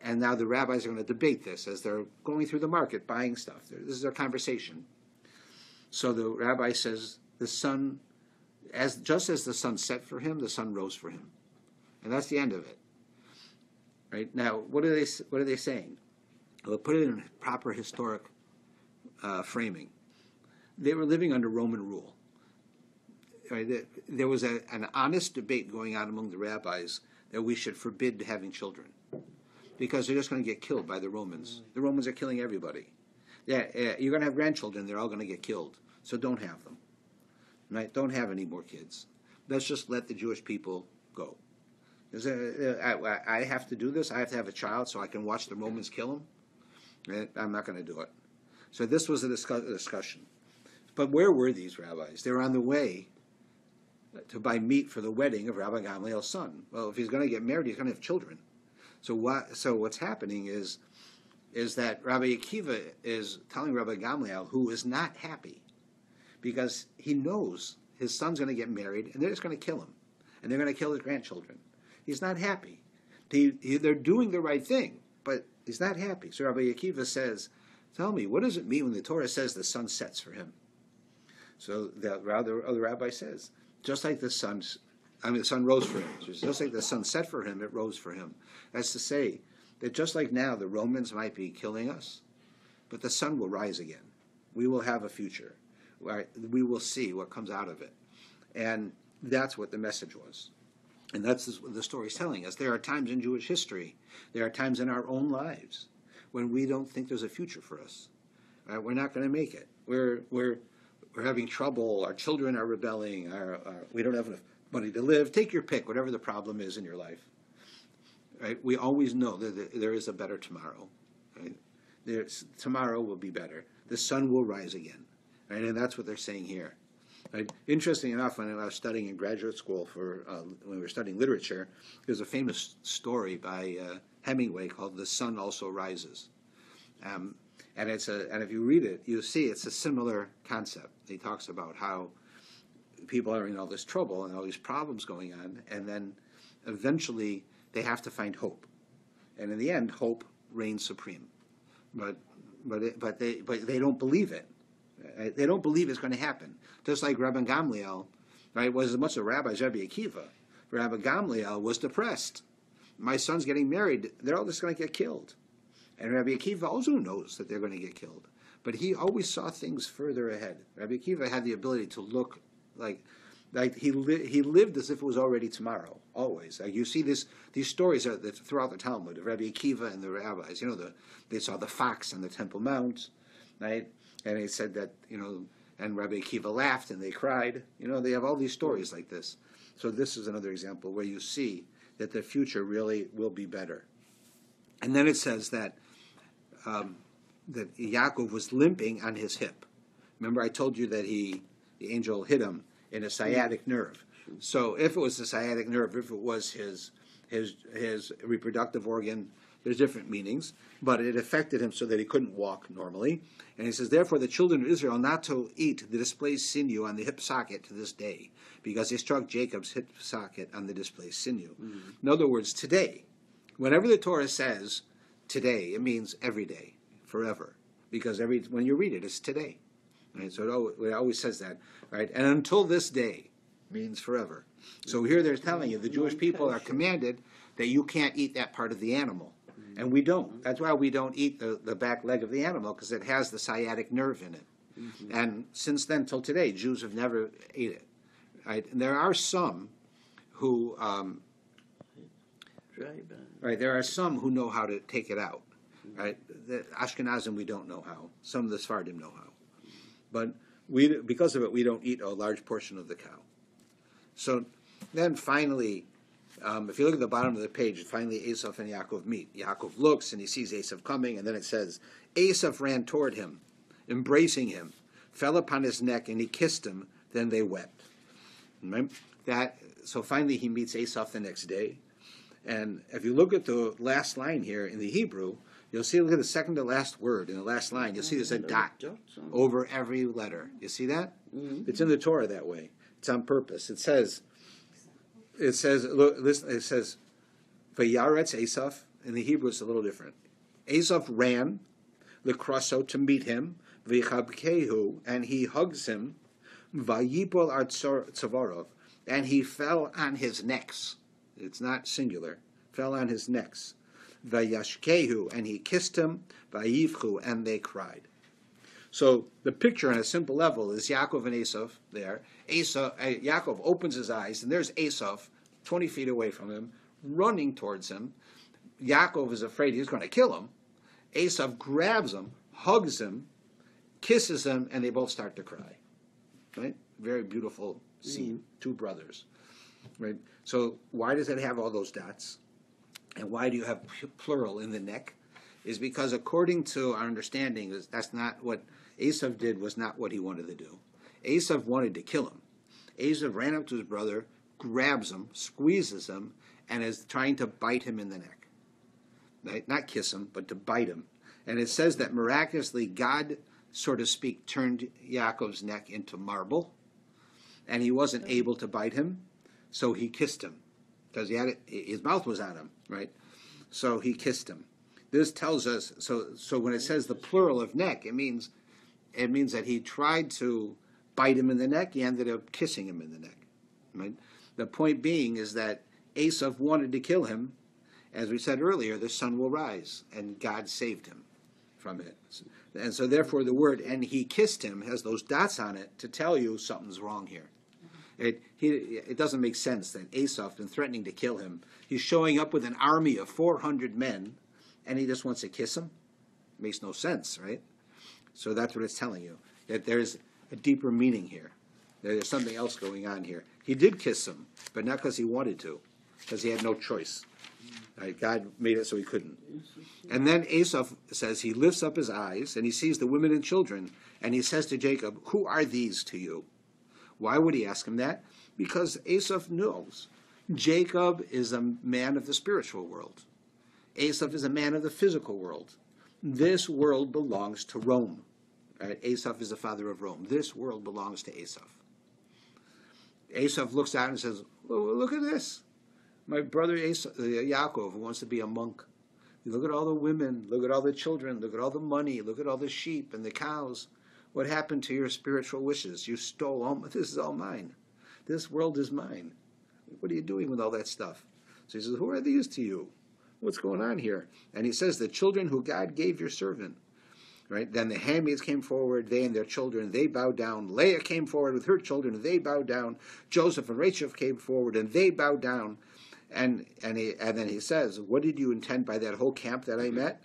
And now the rabbis are going to debate this as they're going through the market, buying stuff. This is their conversation. So the rabbi says the sun, just as the sun set for him, the sun rose for him. And that's the end of it. Right? Now, what are they saying? Well, put it in proper historic framing. They were living under Roman rule. Right? There was an honest debate going on among the rabbis that we should forbid having children because they're just going to get killed by the Romans. The Romans are killing everybody. Yeah, you're going to have grandchildren; they're all going to get killed. So don't have them. Right? Don't have any more kids. Let's just let the Jewish people go. I have to do this. I have to have a child so I can watch the Romans kill them. Right? I'm not going to do it. So this was a discussion. But where were these rabbis? They were on the way to buy meat for the wedding of Rabbi Gamliel's son. Well, if he's going to get married, he's going to have children. So what's happening is that Rabbi Akiva is telling Rabbi Gamliel, who is not happy, because he knows his son's going to get married, and they're just going to kill him, and they're going to kill his grandchildren. He's not happy. They're doing the right thing, but he's not happy. So Rabbi Akiva says, tell me, what does it mean when the Torah says the sun sets for him? So the other rabbi says, just like the sun rose for him. Just like the sun set for him, it rose for him. That's to say, that just like now the Romans might be killing us, but the sun will rise again. We will have a future. Right? We will see what comes out of it. And that's what the message was. And that's what the story's telling us. There are times in Jewish history, there are times in our own lives when we don't think there's a future for us. Right? We're not going to make it. We're having trouble. Our children are rebelling. We don't have enough money to live. Take your pick, whatever the problem is in your life. Right? We always know that there is a better tomorrow. Right? Tomorrow will be better. The sun will rise again. Right? And that's what they're saying here. Right? Interesting enough, when I was studying in graduate school when we were studying literature, there's a famous story by Hemingway called "The Sun Also Rises," and if you read it, you see it's a similar concept. He talks about how people are in all this trouble and all these problems going on, and then eventually they have to find hope, and in the end, hope reigns supreme. But they don't believe it. Right? They don't believe it's going to happen. Just like Rabbi Gamliel, right, was as much a rabbi as Rabbi Akiva. Rabbi Gamliel was depressed. My son's getting married. They're all just going to get killed. And Rabbi Akiva also knows that they're going to get killed. But he always saw things further ahead. Rabbi Akiva had the ability to look like he lived as if it was already tomorrow, always. Like you see these stories throughout the Talmud of Rabbi Akiva and the rabbis. They saw the fox on the Temple Mount, right? And he said that, and Rabbi Akiva laughed and they cried. They have all these stories like this. So this is another example where you see that the future really will be better. And then it says that Yaakov was limping on his hip. Remember I told you that the angel hit him in a sciatic nerve. So if it was the sciatic nerve, if it was his reproductive organ, there's different meanings, but it affected him so that he couldn't walk normally. And he says, therefore the children of Israel not to eat the displaced sinew on the hip socket to this day, because they struck Jacob's hip socket on the displaced sinew. Mm-hmm. In other words, today, whenever the Torah says today, it means every day, forever, because when you read it, it's today. Right? So it always says that, right? And until this day means forever. So here they're telling you the Jewish people are commanded that you can't eat that part of the animal. And we don't. That's why we don't eat the back leg of the animal, because it has the sciatic nerve in it. Mm-hmm. And since then till today, Jews have never ate it. Right? And there are some who, there are some who know how to take it out. Right? The Ashkenazim, we don't know how. Some of the Sephardim know how. But because of it, we don't eat a large portion of the cow. So then finally, if you look at the bottom of the page, finally Esav and Yaakov meet. Yaakov looks and he sees Esav coming, and then it says, Esav ran toward him, embracing him, fell upon his neck, and he kissed him. Then they wept. Right? So finally he meets Esav the next day. And if you look at the last line here in the Hebrew, you'll see, look at the second to last word in the last line. You'll see there's a dot over every letter. You see that? Mm-hmm. It's in the Torah that way. It's on purpose. It says, look, listen, it says, Vayaretz Esav. In the Hebrew, it's a little different. Esav ran, Lekroso, to meet him, V'chabkehu, and he hugs him, Vayipol ar tzavarov, and he fell on his necks. It's not singular. Fell on his necks. Vayashkehu, and he kissed him, Vayivchu, and they cried. So the picture on a simple level is Yaakov and Esav there. Yaakov opens his eyes, and there's Esav, 20 feet away from him, running towards him. Yaakov is afraid he's going to kill him. Esav grabs him, hugs him, kisses him, and they both start to cry. Right? Very beautiful scene. Two brothers. Right? So why does it have all those dots? And why do you have plural in the neck? Is because according to our understanding, that's not what Esav did, was not what he wanted to do. Esav wanted to kill him. Esav ran up to his brother, grabs him, squeezes him, and is trying to bite him in the neck. Right? Not kiss him, but to bite him. And it says that miraculously God, so to speak, turned Yaakov's neck into marble, and he wasn't able to bite him, so he kissed him. Because his mouth was on him, right? So he kissed him. This tells us, so when it says the plural of neck, it means that he tried to bite him in the neck, he ended up kissing him in the neck. Right? The point being is that Esav wanted to kill him, As we said earlier, the sun will rise, and God saved him from it. And so therefore the word, and he kissed him, has those dots on it to tell you something's wrong here. It doesn't make sense that Esau has been threatening to kill him. He's showing up with an army of 400 men, and he just wants to kiss him? Makes no sense, right? So that's what it's telling you, that there's a deeper meaning here. There's something else going on here. He did kiss him, but not because he wanted to, because he had no choice. Right? God made it so he couldn't. And then Esau says he lifts up his eyes, and he sees the women and children, and he says to Jacob, who are these to you? Why would he ask him that? Because Esau knows Jacob is a man of the spiritual world. Esau is a man of the physical world. This world belongs to Rome. Right? Esau is the father of Rome. This world belongs to Esau. Esau looks out and says, well, look at this. My brother Yaakov wants to be a monk. Look at all the women. Look at all the children. Look at all the money. Look at all the sheep and the cows. What happened to your spiritual wishes? You stole all. This is all mine. This world is mine. What are you doing with all that stuff? So he says, who are these to you? What's going on here? And he says, the children who God gave your servant. Right? Then the handmaids came forward, they and their children, they bowed down. Leah came forward with her children, and they bowed down. Joseph and Rachel came forward, and they bowed down. And then he says, what did you intend by that whole camp that I met?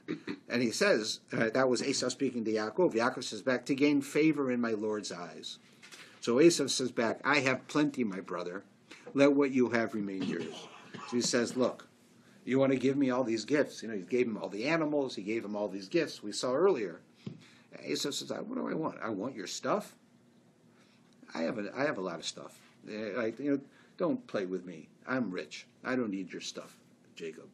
And he says, that was Esau speaking to Yaakov. Yaakov says back, to gain favor in my Lord's eyes. So Esau says back, I have plenty, my brother. Let what you have remain yours. So he says, look, you want to give me all these gifts? He gave him all the animals. He gave him all these gifts we saw earlier. Esau says, what do I want? I want your stuff. I have a lot of stuff. Don't play with me. I'm rich. I don't need your stuff, Jacob.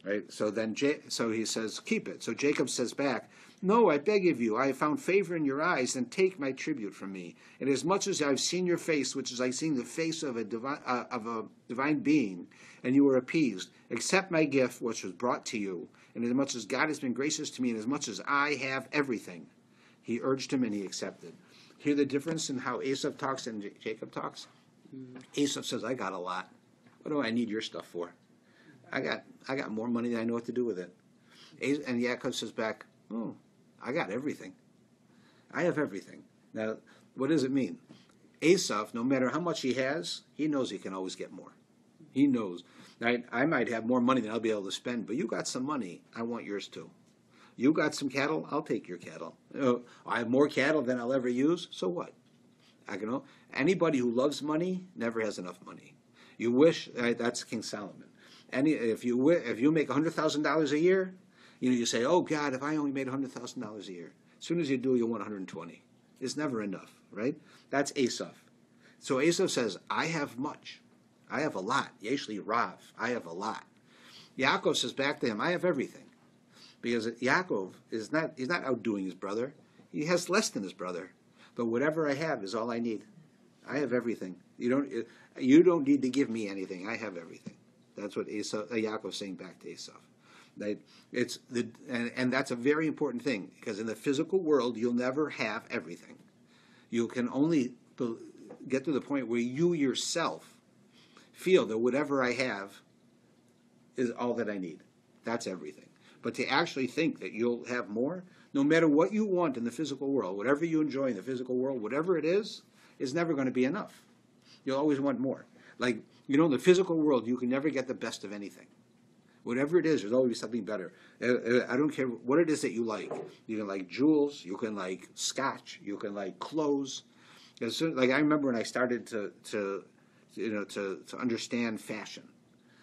Right? So then, so he says, keep it. So Jacob says back, no, I beg of you, I have found favor in your eyes, then take my tribute from me. And as much as I've seen your face, which is I've seen the face of a divine being, and you were appeased, accept my gift, which was brought to you. And as much as God has been gracious to me, and as much as I have everything, he urged him and he accepted. Hear the difference in how Esau talks and Jacob talks? Esau says, I got a lot. What do I need your stuff for? I got more money than I know what to do with it. And Yaakov says back, oh, I got everything. I have everything. Now, what does it mean? Esau, no matter how much he has, he knows he can always get more. He knows. I might have more money than I'll be able to spend, but you got some money. I want yours too. You got some cattle, I'll take your cattle. I have more cattle than I'll ever use, so what? Anybody who loves money never has enough money. You wish, that's King Solomon. If you make $100,000 a year, you say, oh God, if I only made $100,000 a year. As soon as you do, you'll want 120. It's never enough, right? That's Esau. So Esau says, I have much. I have a lot. Yeshli Rav, I have a lot. Yaakov says back to him, I have everything. Because Yaakov he's not outdoing his brother. He has less than his brother. But whatever I have is all I need. I have everything. You don't need to give me anything. I have everything. That's what Yaakov's saying back to Esau. And that's a very important thing, because in the physical world, you'll never have everything. You can only get to the point where you yourself feel that whatever I have is all that I need. That's everything. But to actually think that you'll have more, no matter what you want in the physical world, whatever you enjoy in the physical world, whatever it is never going to be enough. You'll always want more. Like, in the physical world, you can never get the best of anything. Whatever it is, there's always something better. I don't care what it is that you like. You can like jewels, you can like scotch, you can like clothes. I remember when I started to understand fashion.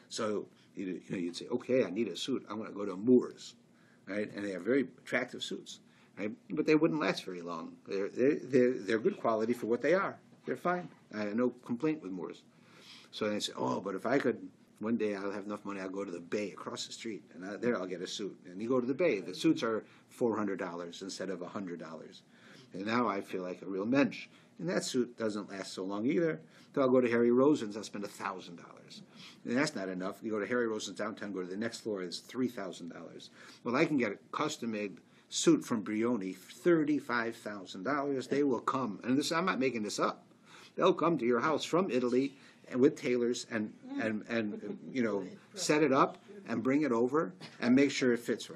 So you'd say, okay, I need a suit. I'm going to go to Moores, right? And they have very attractive suits, right? But they wouldn't last very long. They're good quality for what they are. They're fine. I have no complaint with Moores. So they say, oh, but if I could, one day I'll have enough money, I'll go to the Bay across the street, and there I'll get a suit. And you go to the Bay, the suits are $400 instead of $100. And now I feel like a real mensch. And that suit doesn't last so long either. So I'll go to Harry Rosen's, I'll spend $1,000. And that's not enough. You go to Harry Rosen's downtown, go to the next floor, it's $3,000. Well, I can get a custom-made suit from Brioni, $35,000. They will come, and I'm not making this up. They'll come to your house from Italy, and with tailors and you know, set it up and bring it over and make sure it fits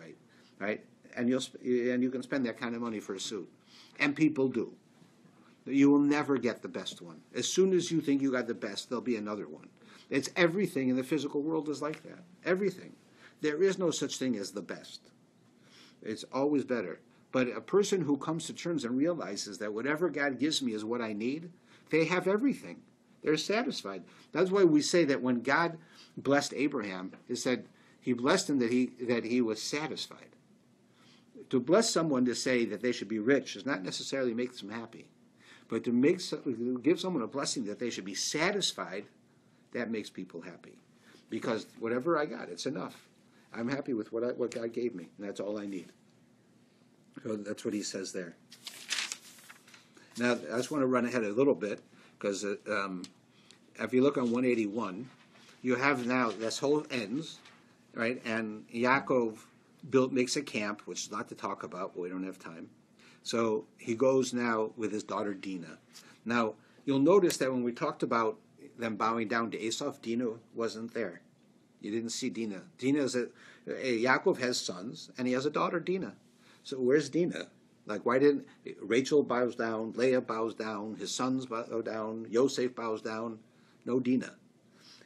right? And you can spend that kind of money for a suit, and people do. You will never get the best one. As soon as you think you got the best, there'll be another one. It's everything in the physical world is like that. Everything. There is no such thing as the best. It's always better. But a person who comes to terms and realizes that whatever God gives me is what I need, they have everything. They're satisfied. That's why we say that when God blessed Abraham, he said he blessed him that he was satisfied. To bless someone to say that they should be rich does not necessarily make them happy. But to give someone a blessing that they should be satisfied, that makes people happy. Because whatever I got, it's enough. I'm happy with what God gave me, and that's all I need. So that's what he says there. Now, I just want to run ahead a little bit, because if you look on 181, you have now, this whole ends, right? And Yaakov makes a camp, which is not to talk about, but we don't have time. So he goes now with his daughter Dinah. Now, you'll notice that when we talked about them bowing down to Esau, Dinah wasn't there. You didn't see Dinah. Yaakov has sons, and he has a daughter, Dinah. So where's Dinah? Like, why didn't Rachel bows down, Leah bows down, his sons bow down, Yosef bows down? No Dinah.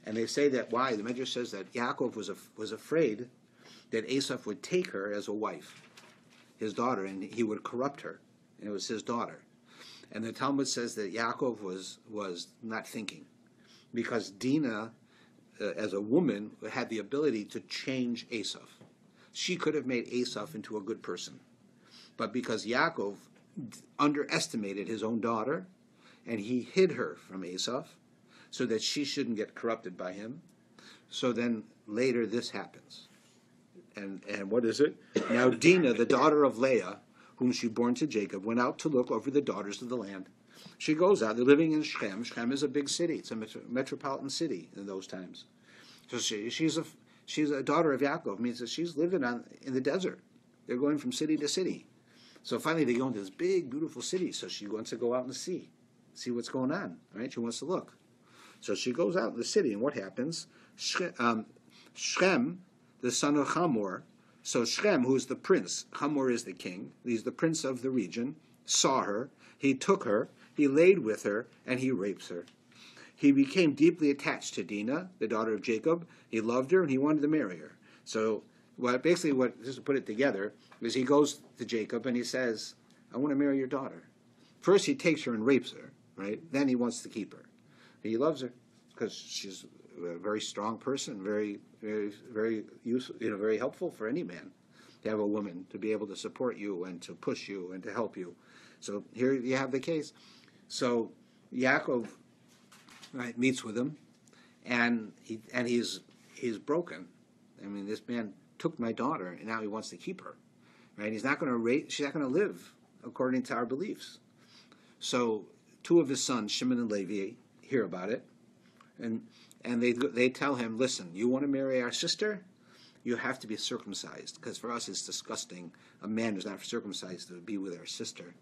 And they say that why? The Midrash says that Yaakov was afraid that Esau would take her as a wife, his daughter, and he would corrupt her. And it was his daughter. And the Talmud says that Yaakov was not thinking, because Dinah, as a woman, had the ability to change Esau. She could have made Esau into a good person. But because Yaakov underestimated his own daughter, and he hid her from Esau, so that she shouldn't get corrupted by him, so then later this happens. And what is it? Now Dinah, the daughter of Leah, whom she bore to Jacob, went out to look over the daughters of the land. She goes out. They're living in Shechem. Shechem is a big city. It's a metropolitan city in those times. So she's a daughter of Yaakov. Means that she's living in the desert. They're going from city to city. So finally they go into this big, beautiful city. So she wants to go out and see what's going on. Right? She wants to look. So she goes out in the city, and what happens? Shechem, the son of Hamor. So Shechem, who is the prince, Hamor is the king, he's the prince of the region, saw her, he took her, he laid with her, and he rapes her. He became deeply attached to Dinah, the daughter of Jacob. He loved her, and he wanted to marry her. So just to put it together, is he goes to Jacob, and he says, I want to marry your daughter. First he takes her and rapes her, right? Then he wants to keep her. He loves her because she's a very strong person, very, very, very useful, very helpful for any man to have a woman to be able to support you and to push you and to help you. So here you have the case. So Yaakov, right, meets with him, and he's broken. I mean, this man took my daughter, and now he wants to keep her. Right? She's not going to live according to our beliefs. So two of his sons, Shimon and Levi, hear about it, and they tell him, listen, you want to marry our sister? You have to be circumcised, because for us it's disgusting a man who's not circumcised to be with our sister.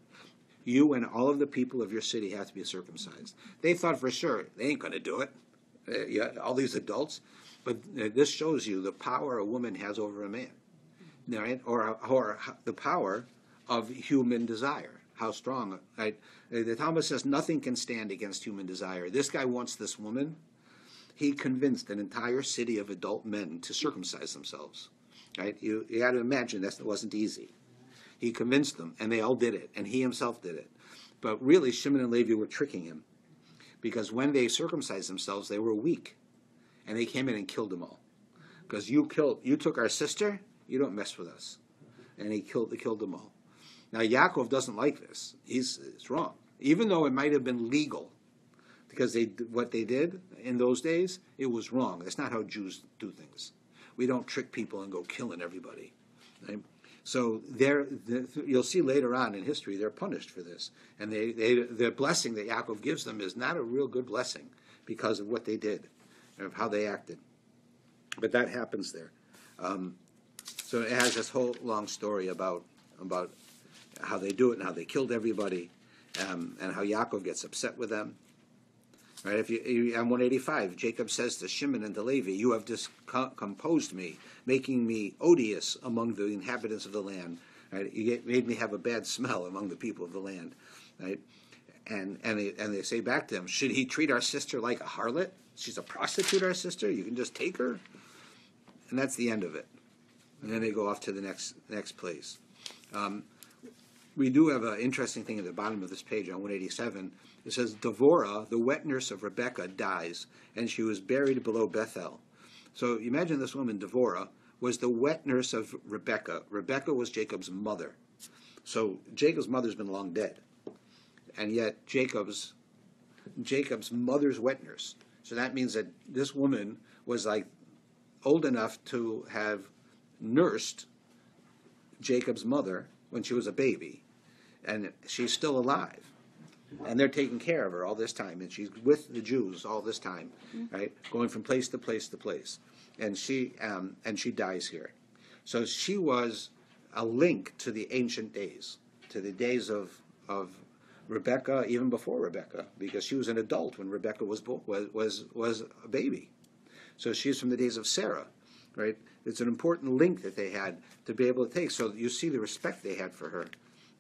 You and all of the people of your city have to be circumcised. They thought for sure they ain't going to do it, all these adults, but this shows you the power a woman has over a man, right? Or the power of human desire. How strong, right? The Talmud says nothing can stand against human desire. This guy wants this woman. He convinced an entire city of adult men to circumcise themselves, right? You got to imagine that wasn't easy. He convinced them, and they all did it, and he himself did it. But really, Shimon and Levi were tricking him, because when they circumcised themselves, they were weak, and they came in and killed them all. Because you took our sister, you don't mess with us, and they killed them all. Now, Yaakov doesn't like this. It's wrong. Even though it might have been legal, because what they did in those days, it was wrong. That's not how Jews do things. We don't trick people and go killing everybody. Right? So you'll see later on in history, they're punished for this. And the blessing that Yaakov gives them is not a real good blessing because of what they did, of how they acted. But that happens there. So it has this whole long story about how they do it and how they killed everybody, and how Yaakov gets upset with them. Right? If you on 185, Jacob says to Shimon and to Levi, "You have discomposed me, making me odious among the inhabitants of the land. Right? Made me have a bad smell among the people of the land." Right? And they say back to him, "Should he treat our sister like a harlot? She's a prostitute, our sister. You can just take her." And that's the end of it. And then they go off to the next place. We do have an interesting thing at the bottom of this page on 187. It says, Devorah, the wet nurse of Rebekah, dies, and she was buried below Bethel. So imagine this woman, Devorah, was the wet nurse of Rebekah. Rebekah was Jacob's mother. So Jacob's mother's been long dead. And yet Jacob's mother's wet nurse. So that means that this woman was like old enough to have nursed Jacob's mother when she was a baby. And she's still alive. And they're taking care of her all this time. And she's with the Jews all this time, right? Going from place to place to place. And she dies here. So she was a link to the ancient days, to the days of Rebekah, even before Rebekah, because she was an adult when Rebekah was a baby. So she's from the days of Sarah, right? It's an important link that they had to be able to take. So you see the respect they had for her.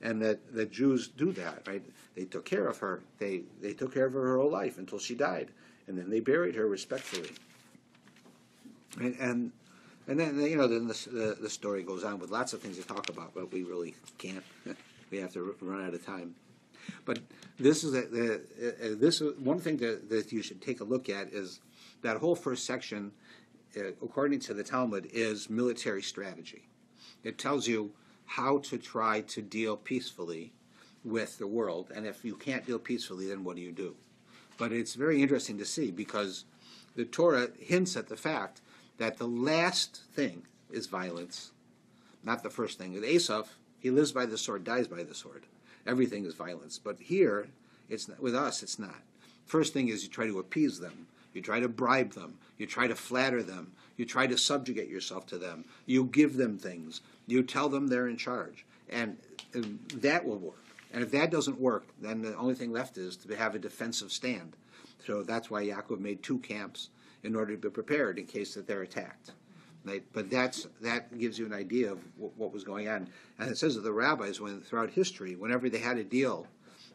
And that the Jews do that, right? They took care of her. They took care of her whole life until she died, and then they buried her respectfully. And then then the story goes on with lots of things to talk about, but we really can't. We have to run out of time. But this is one thing that you should take a look at is that whole first section, according to the Talmud, is military strategy. It tells you how to try to deal peacefully with the world. And if you can't deal peacefully, then what do you do? But it's very interesting to see because the Torah hints at the fact that the last thing is violence, not the first thing. With Esau, he lives by the sword, dies by the sword. Everything is violence. But here, with us, it's not. First thing is you try to appease them. You try to bribe them. You try to flatter them. You try to subjugate yourself to them. You give them things. You tell them they're in charge. And that will work. And if that doesn't work, then the only thing left is to have a defensive stand. So that's why Yaakov made 2 camps in order to be prepared in case that they're attacked. Right? But that gives you an idea of what was going on. And it says that the rabbis, throughout history, whenever they had a deal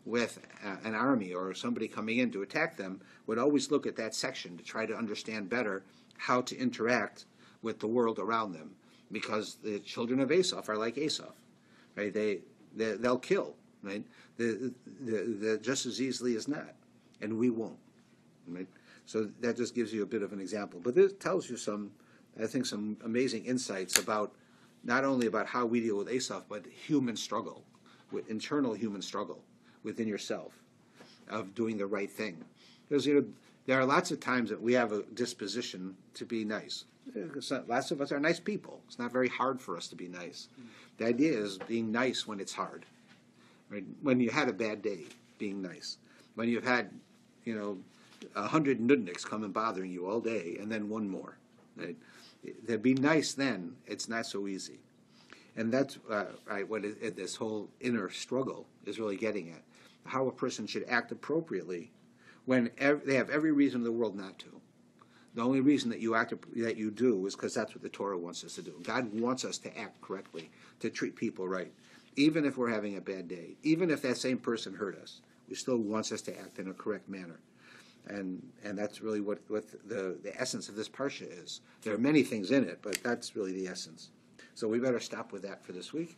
with an army or somebody coming in to attack them, would always look at that section to try to understand better how to interact with the world around them. Because the children of Esau are like Esau, right? They'll kill, right? Just as easily as not, and we won't, right? So that just gives you a bit of an example. But this tells you some amazing insights about not only about how we deal with Esau, but human struggle, with internal human struggle within yourself of doing the right thing. Because there are lots of times that we have a disposition to be nice. Lots of us are nice people. It's not very hard for us to be nice. The idea is being nice when it's hard. Right? When you had a bad day, being nice. When you've had, 100 nudniks come and bothering you all day, and then one more. Right? To be nice then, it's not so easy. And that's what this whole inner struggle is really getting at. How a person should act appropriately when they have every reason in the world not to. The only reason that you do is because that's what the Torah wants us to do. God wants us to act correctly, to treat people right. Even if we're having a bad day, even if that same person hurt us, He still wants us to act in a correct manner. And that's really what the essence of this parsha is. There are many things in it, but that's really the essence. So we better stop with that for this week.